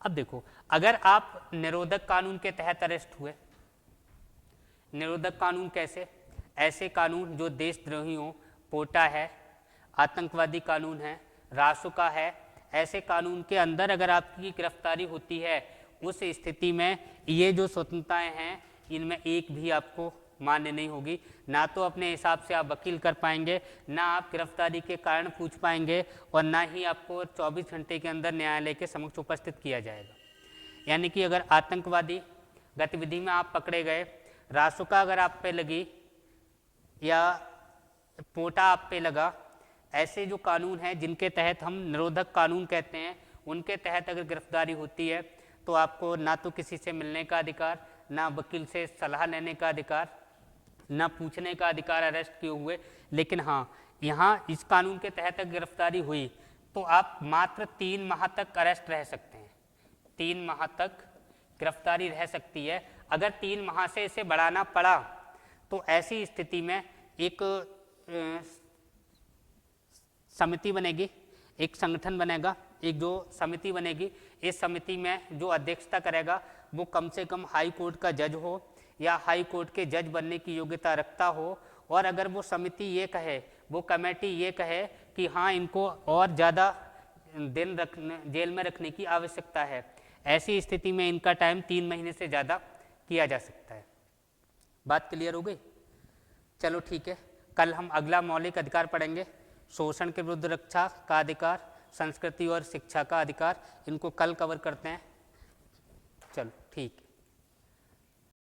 अब देखो, अगर आप निरोधक कानून के तहत अरेस्ट हुए, निरोधक कानून कैसे? ऐसे कानून जो देशद्रोहियों, पोटा है, आतंकवादी कानून है, रासुका है, ऐसे कानून के अंदर अगर आपकी गिरफ्तारी होती है, उस स्थिति में ये जो स्वतंत्रताएं हैं इनमें एक भी आपको मान्य नहीं होगी। ना तो अपने हिसाब से आप वकील कर पाएंगे, ना आप गिरफ्तारी के कारण पूछ पाएंगे, और ना ही आपको 24 घंटे के अंदर न्यायालय के समक्ष उपस्थित किया जाएगा। यानी कि अगर आतंकवादी गतिविधि में आप पकड़े गए, रासुका अगर आप पे लगी, या पोटा आप पे लगा, ऐसे जो कानून हैं जिनके तहत हम निरोधक कानून कहते हैं, उनके तहत अगर गिरफ्तारी होती है तो आपको ना तो किसी से मिलने का अधिकार, ना वकील से सलाह लेने का अधिकार, ना पूछने का अधिकार अरेस्ट किए हुए। लेकिन हाँ, यहाँ इस कानून के तहत अगर गिरफ्तारी हुई तो आप मात्र 3 माह तक अरेस्ट रह सकते हैं, 3 माह तक गिरफ्तारी रह सकती है। अगर 3 माह से इसे बढ़ाना पड़ा तो ऐसी स्थिति में एक समिति बनेगी, एक संगठन बनेगा, एक जो समिति बनेगी, इस समिति में जो अध्यक्षता करेगा वो कम से कम हाई कोर्ट का जज हो या हाई कोर्ट के जज बनने की योग्यता रखता हो। और अगर वो समिति ये कहे, वो कमेटी ये कहे कि हाँ इनको और ज़्यादा दिन जेल में रखने की आवश्यकता है, ऐसी स्थिति में इनका टाइम 3 महीने से ज़्यादा किया जा सकता है। बात क्लियर हो गई? चलो ठीक है, कल हम अगला मौलिक अधिकार पढ़ेंगे, शोषण के विरुद्ध रक्षा का अधिकार, संस्कृति और शिक्षा का अधिकार। इनको कल कवर करते हैं। चलो ठीक है।